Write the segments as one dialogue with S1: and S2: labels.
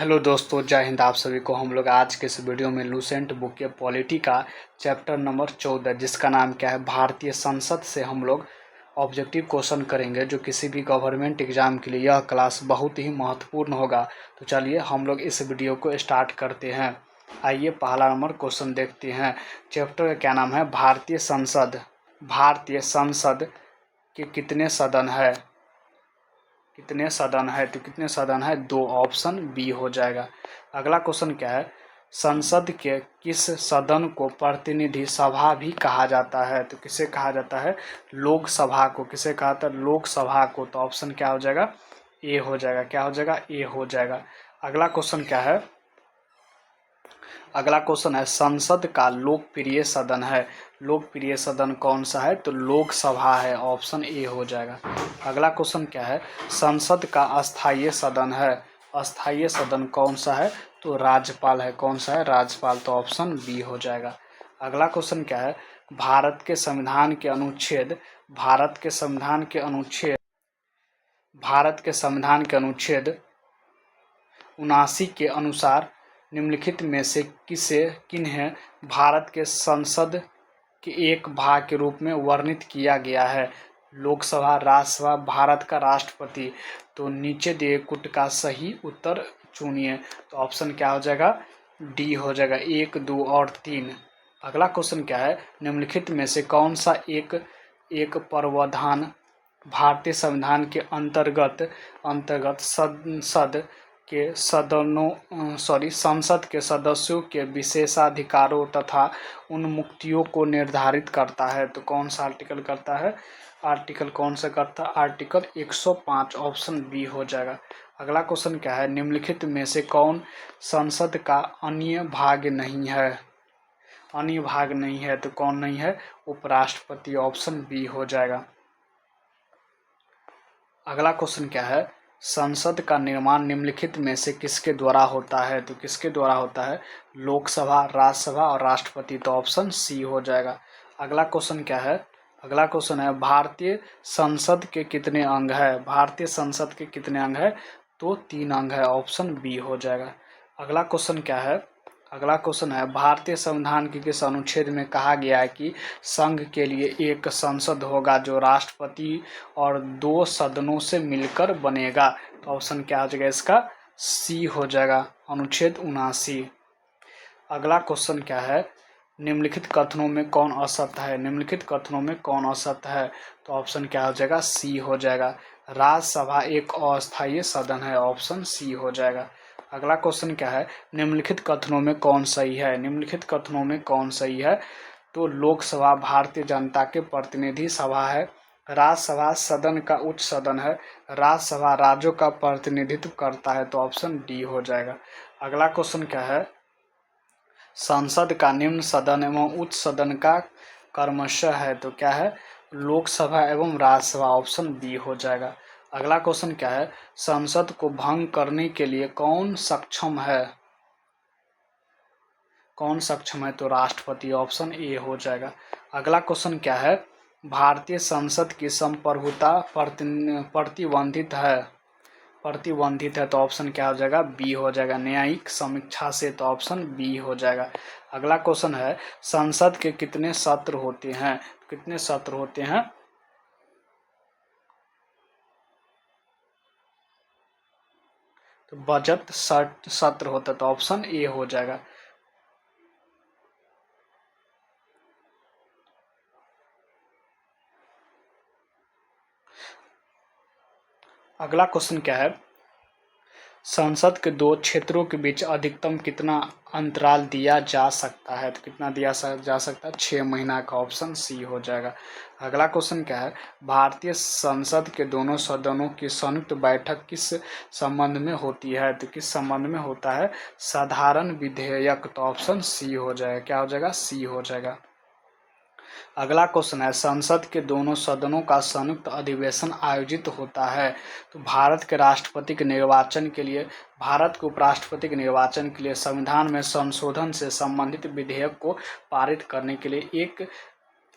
S1: Hello दोस्तों, जय हिंद। आप सभी को हम लोग आज के इस वीडियो में लूसेंट बुक के पॉलिटी का चैप्टर नंबर 14 जिसका नाम क्या है भारतीय संसद से हम लोग ऑब्जेक्टिव क्वेश्चन करेंगे, जो किसी भी गवर्नमेंट एग्जाम के लिए यह क्लास बहुत ही महत्वपूर्ण होगा। तो चलिए हम लोग इस वीडियो को स्टार्ट करते हैं। आइए पहला नंबर क्वेश्चन देखते हैं। चैप्टर का क्या नाम है? भारतीय संसद। भारतीय संसद के कितने सदन है? कितने सदन है? तो कितने सदन है? 2। ऑप्शन बी हो जाएगा। अगला क्वेश्चन क्या है? संसद के किस सदन को प्रतिनिधि सभा भी कहा जाता है? तो किसे कहा जाता है? लोकसभा को। किसे कहा जाता है? लोकसभा को। तो ऑप्शन क्या हो जाएगा? ए हो जाएगा। क्या हो जाएगा? ए हो जाएगा। अगला क्वेश्चन क्या है? अगला क्वेश्चन है संसद का लोकप्रिय सदन है। लोकप्रिय सदन कौन सा है? तो लोकसभा है। ऑप्शन ए हो जाएगा। अगला क्वेश्चन क्या है? संसद का अस्थायी सदन है। अस्थायी सदन कौन सा है? तो राज्यपाल है। कौन सा है? राज्यपाल। तो ऑप्शन बी हो जाएगा। अगला क्वेश्चन क्या है? भारत के संविधान के अनुच्छेद भारत के संविधान के अनुच्छेद भारत के संविधान के अनुच्छेद 79 के अनुसार निम्नलिखित में से किन्हें भारत के संसद के एक भाग के रूप में वर्णित किया गया है? लोकसभा, राज्यसभा, भारत का राष्ट्रपति। तो नीचे दिए कुट का सही उत्तर चुनिए। तो ऑप्शन क्या हो जाएगा? डी हो जाएगा। 1, 2 और 3। अगला क्वेश्चन क्या है? निम्नलिखित में से कौन सा एक प्रावधान भारतीय संविधान के अंतर्गत संसद के सदस्यों के विशेषाधिकारों तथा उन्मुक्तियों को निर्धारित करता है? तो कौन सा आर्टिकल करता है? आर्टिकल कौन सा करता है? आर्टिकल 105। ऑप्शन बी हो जाएगा। अगला क्वेश्चन क्या है? निम्नलिखित में से कौन संसद का अन्य भाग नहीं है? अन्य भाग नहीं है तो कौन नहीं है? उपराष्ट्रपति। ऑप्शन बी हो जाएगा। अगला क्वेश्चन क्या है? संसद का निर्माण निम्नलिखित में से किसके द्वारा होता है? तो किसके द्वारा होता है? लोकसभा, राज्यसभा और राष्ट्रपति। तो ऑप्शन सी हो जाएगा। अगला क्वेश्चन क्या है? अगला क्वेश्चन है भारतीय संसद के कितने अंग है? भारतीय संसद के कितने अंग है? तो 3 अंग है। ऑप्शन बी हो जाएगा। अगला क्वेश्चन क्या है? अगला क्वेश्चन है भारतीय संविधान के किस अनुच्छेद में कहा गया है कि संघ के लिए एक संसद होगा जो राष्ट्रपति और 2 सदनों से मिलकर बनेगा? तो ऑप्शन क्या हो जाएगा इसका? सी हो जाएगा। अनुच्छेद 79। अगला क्वेश्चन क्या है? निम्नलिखित कथनों में कौन असत्य है? निम्नलिखित कथनों में कौन असत्य है? तो ऑप्शन क्या हो जाएगा? सी हो जाएगा। राज्यसभा एक अस्थायी सदन है। ऑप्शन सी हो जाएगा। अगला क्वेश्चन क्या है? निम्नलिखित कथनों में कौन सही है? निम्नलिखित कथनों में कौन सही है? तो लोकसभा भारतीय जनता के प्रतिनिधि सभा है। राज्यसभा सदन का उच्च सदन है। राज्यसभा राज्यों का प्रतिनिधित्व करता है। तो ऑप्शन डी हो जाएगा। अगला क्वेश्चन क्या है? संसद का निम्न सदन एवं उच्च सदन का क्रमशः है। तो क्या है? लोकसभा एवं राज्यसभा। ऑप्शन बी हो जाएगा। अगला क्वेश्चन क्या है? संसद को भंग करने के लिए कौन सक्षम है? कौन सक्षम है? तो राष्ट्रपति। ऑप्शन ए हो जाएगा। अगला क्वेश्चन क्या है? भारतीय संसद की संप्रभुता प्रतिबंधित है। प्रतिबंधित है तो ऑप्शन क्या हो जाएगा? बी हो जाएगा। न्यायिक समीक्षा से। तो ऑप्शन बी हो जाएगा। अगला क्वेश्चन है संसद के कितने सत्र होते हैं? कितने सत्र होते हैं? तो बजट सत्र होता है। तो ऑप्शन ए हो जाएगा। अगला क्वेश्चन क्या है? संसद के 2 क्षेत्रों के बीच अधिकतम कितना अंतराल दिया जा सकता है? तो कितना दिया जा सकता है? 6 महीना का। ऑप्शन सी हो जाएगा। अगला क्वेश्चन क्या है? भारतीय संसद के दोनों सदनों की संयुक्त बैठक किस संबंध में होती है? तो किस संबंध में होता है? साधारण विधेयक। तो ऑप्शन सी हो जाएगा। क्या हो जाएगा? सी हो जाएगा। अगला क्वेश्चन है संसद के दोनों सदनों का संयुक्त अधिवेशन आयोजित होता है। तो भारत के राष्ट्रपति के निर्वाचन के लिए भारत के उपराष्ट्रपति के निर्वाचन के लिए संविधान में संशोधन से संबंधित विधेयक को पारित करने के लिए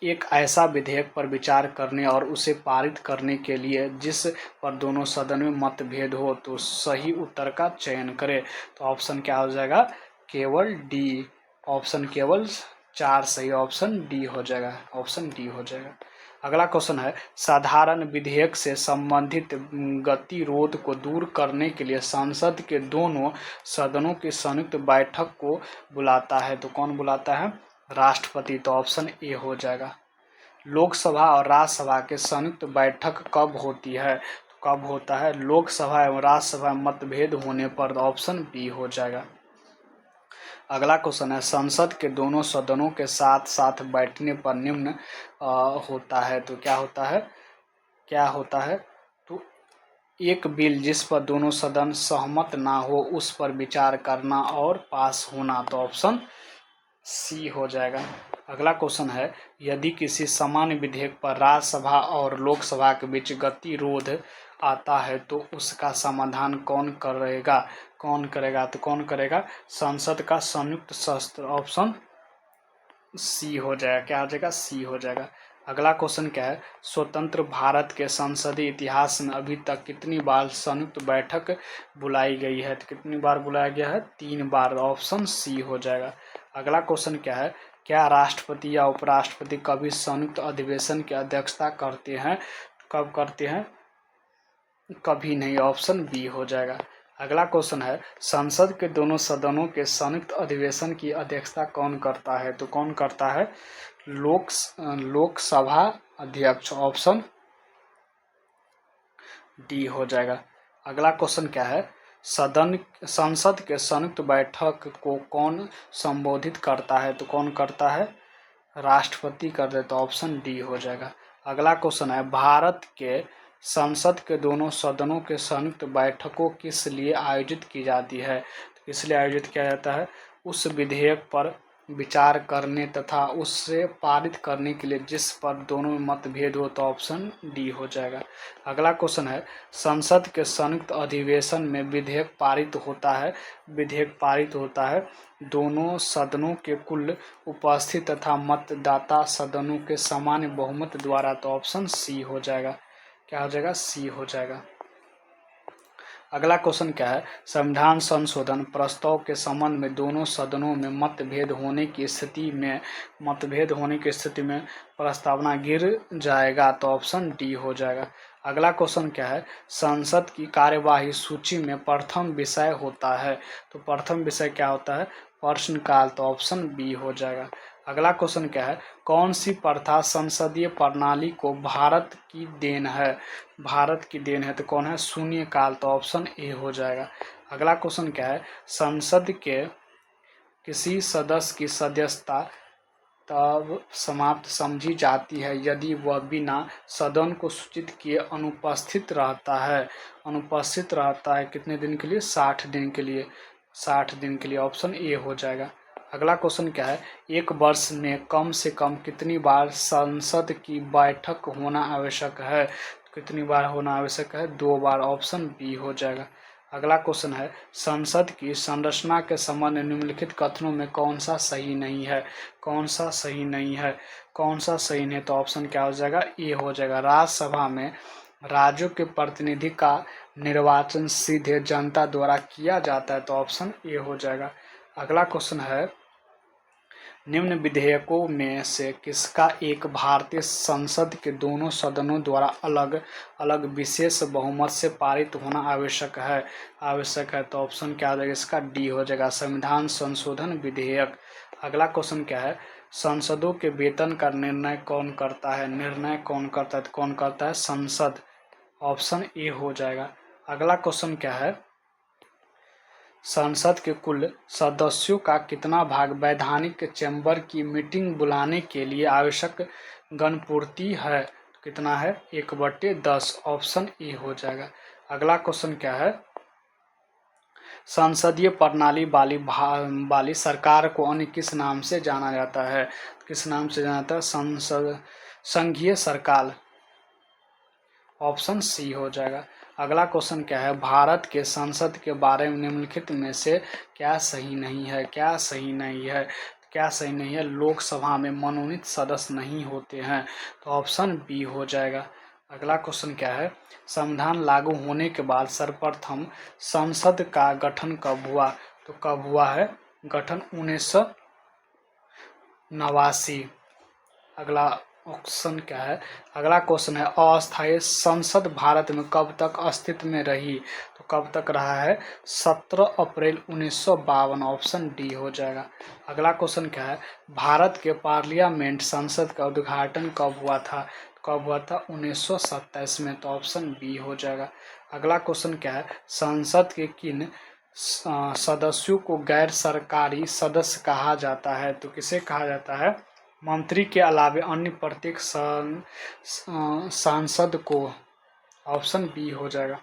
S1: एक ऐसा विधेयक पर विचार करने और उसे पारित करने के लिए जिस पर दोनों सदन में मतभेद हो, तो सही उत्तर का चयन करें। तो ऑप्शन क्या हो जाएगा? केवल डी। ऑप्शन केवल 4 सही, ऑप्शन डी हो जाएगा, ऑप्शन डी हो जाएगा। अगला क्वेश्चन है, साधारण विधेयक से संबंधित गतिरोध को दूर करने के लिए संसद के दोनों सदनों की संयुक्त बैठक को बुलाता है, तो कौन बुलाता है? राष्ट्रपति। तो ऑप्शन ए हो जाएगा। लोकसभा और राज्यसभा के संयुक्त बैठक कब होती है? तो कब होता है? लोकसभा एवं राज्यसभा में मतभेद होने पर। ऑप्शन बी हो जाएगा। अगला क्वेश्चन है, संसद के दोनों सदनों के साथ साथ बैठने पर निम्न होता है, तो क्या होता है? क्या होता है? तो एक बिल जिस पर दोनों सदन सहमत ना हो उस पर विचार करना और पास होना। तो ऑप्शन सी हो जाएगा। अगला क्वेश्चन है, यदि किसी सामान्य विधेयक पर राज्यसभा और लोकसभा के बीच गतिरोध आता है तो उसका समाधान कौन करेगा? कौन करेगा? तो कौन करेगा? संसद का संयुक्त सत्र। ऑप्शन सी हो जाएगा। क्या हो जाएगा? सी हो जाएगा। अगला क्वेश्चन क्या है, स्वतंत्र भारत के संसदीय इतिहास में अभी तक कितनी बार संयुक्त बैठक बुलाई गई है? तो कितनी बार बुलाया गया है? 3 बार। ऑप्शन सी हो जाएगा। अगला क्वेश्चन क्या है, क्या राष्ट्रपति या उपराष्ट्रपति कभी संयुक्त अधिवेशन की अध्यक्षता करते हैं? कब करते हैं? कभी नहीं। ऑप्शन बी हो जाएगा। अगला क्वेश्चन है, संसद के दोनों सदनों के संयुक्त अधिवेशन की अध्यक्षता कौन करता है? तो कौन करता है? लोकसभा अध्यक्ष। ऑप्शन डी हो जाएगा। अगला क्वेश्चन क्या है, संसद के संयुक्त बैठक को कौन संबोधित करता है? तो कौन करता है? राष्ट्रपति कर दे। तो ऑप्शन डी हो जाएगा। अगला क्वेश्चन है, भारत के संसद के दोनों सदनों के संयुक्त बैठकों किस लिए आयोजित की जाती है? तो किस लिए आयोजित किया जाता है? उस विधेयक पर विचार करने तथा उससे पारित करने के लिए जिस पर दोनों में मतभेद हो। तो ऑप्शन डी हो जाएगा। अगला क्वेश्चन है, संसद के संयुक्त अधिवेशन में विधेयक पारित होता है। विधेयक पारित होता है दोनों सदनों के कुल उपस्थित तथा मतदाता सदनों के सामान्य बहुमत द्वारा। तो ऑप्शन सी हो जाएगा। क्या हो जाएगा? सी हो जाएगा। अगला क्वेश्चन क्या है, संविधान संशोधन प्रस्ताव के संबंध में दोनों सदनों में मतभेद होने की स्थिति में प्रस्तावना गिर जाएगा। तो ऑप्शन डी हो जाएगा। अगला क्वेश्चन क्या है, संसद की कार्यवाही सूची में प्रथम विषय होता है। तो प्रथम विषय क्या होता है? प्रश्नकाल। तो ऑप्शन बी हो जाएगा। अगला क्वेश्चन क्या है, कौन सी प्रथा संसदीय प्रणाली को भारत की देन है? भारत की देन है तो कौन है? शून्यकाल। तो ऑप्शन ए हो जाएगा। अगला क्वेश्चन क्या है, संसद के किसी सदस्य की सदस्यता तब समाप्त समझी जाती है यदि वह बिना सदन को सूचित किए अनुपस्थित रहता है। अनुपस्थित रहता है कितने दिन के लिए? 60 दिन के लिए। 60 दिन के लिए। ऑप्शन ए हो जाएगा। अगला क्वेश्चन क्या है, एक वर्ष में कम से कम कितनी बार संसद की बैठक होना आवश्यक है? कितनी बार होना आवश्यक है? 2 बार। ऑप्शन बी हो जाएगा। अगला क्वेश्चन है, संसद की संरचना के संबंध में निम्नलिखित कथनों में कौन सा सही नहीं है? कौन सा सही नहीं है? कौन सा सही नहीं? तो ऑप्शन क्या हो जाएगा? ए हो जाएगा। राज्यसभा में राज्यों के प्रतिनिधि का निर्वाचन सीधे जनता द्वारा किया जाता है। तो ऑप्शन ए हो जाएगा। अगला क्वेश्चन है, निम्न विधेयकों में से किसका एक भारतीय संसद के दोनों सदनों द्वारा अलग अलग विशेष बहुमत से पारित होना आवश्यक है? तो ऑप्शन क्या हो जाएगा? इसका डी हो जाएगा, संविधान संशोधन विधेयक। अगला क्वेश्चन क्या है, संसदों के वेतन का निर्णय कौन करता है? निर्णय कौन करता है? तो कौन करता है? संसद। ऑप्शन ए हो जाएगा। अगला क्वेश्चन क्या है, संसद के कुल सदस्यों का कितना भाग वैधानिक चैम्बर की मीटिंग बुलाने के लिए आवश्यक गणपूर्ति है? कितना है? 1/10। ऑप्शन ए हो जाएगा। अगला क्वेश्चन क्या है, संसदीय प्रणाली वाली सरकार को अन्य किस नाम से जाना जाता है? किस नाम से जाना जाता है? संघीय सरकार। ऑप्शन सी हो जाएगा। अगला क्वेश्चन क्या है, भारत के संसद के बारे में निम्नलिखित में से क्या सही नहीं है? क्या सही नहीं है? क्या सही नहीं है? लोकसभा में मनोनीत सदस्य नहीं होते हैं, तो ऑप्शन बी हो जाएगा। अगला क्वेश्चन क्या है? संविधान लागू होने के बाद सर्वप्रथम संसद का गठन कब हुआ? तो कब हुआ है गठन? 1989। अगला ऑप्शन क्या है? अगला क्वेश्चन है अस्थायी संसद भारत में कब तक अस्तित्व में रही? तो कब तक रहा है? 17 अप्रैल 1952। ऑप्शन डी हो जाएगा। अगला क्वेश्चन क्या है? भारत के पार्लियामेंट संसद का उद्घाटन कब हुआ था? कब हुआ था? 1927 में। तो ऑप्शन बी हो जाएगा। अगला क्वेश्चन क्या है? संसद के किन सदस्यों को गैर सरकारी सदस्य कहा जाता है? तो किसे कहा जाता है? मंत्री के अलावे अन्य प्रत्येक सांसद को। ऑप्शन बी हो जाएगा।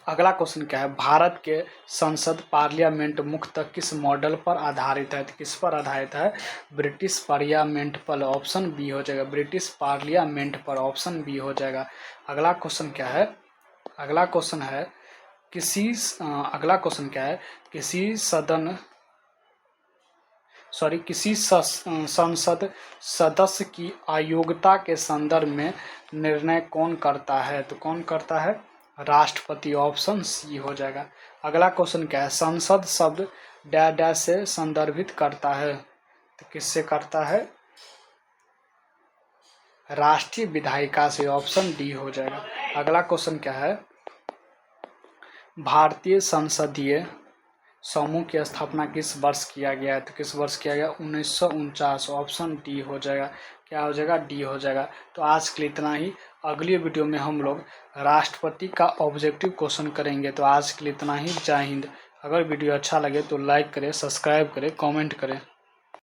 S1: अगला क्वेश्चन क्या है? भारत के संसद पार्लियामेंट मुख्यतः किस मॉडल पर आधारित है? तो किस पर आधारित है? ब्रिटिश पार्लियामेंट पर। ऑप्शन बी हो जाएगा। ब्रिटिश पार्लियामेंट पर। ऑप्शन बी हो जाएगा। अगला क्वेश्चन क्या है? अगला क्वेश्चन है अगला क्वेश्चन क्या है? किसी संसद सदस्य की अयोग्यता के संदर्भ में निर्णय कौन करता है? तो कौन करता है? राष्ट्रपति। ऑप्शन सी हो जाएगा। अगला क्वेश्चन क्या है? संसद शब्द डैश डैश से संदर्भित करता है? तो किससे करता है? राष्ट्रीय विधायिका से। ऑप्शन डी हो जाएगा। अगला क्वेश्चन क्या है? भारतीय संसदीय समूह की स्थापना किस वर्ष किया गया है? तो किस वर्ष किया गया? 1949। ऑप्शन डी हो जाएगा। क्या हो जाएगा? डी हो जाएगा। तो आज के लिए इतना ही। अगली वीडियो में हम लोग राष्ट्रपति का ऑब्जेक्टिव क्वेश्चन करेंगे। तो आज के लिए इतना ही। जय हिंद। अगर वीडियो अच्छा लगे तो लाइक करें, सब्सक्राइब करें, कमेंट करें।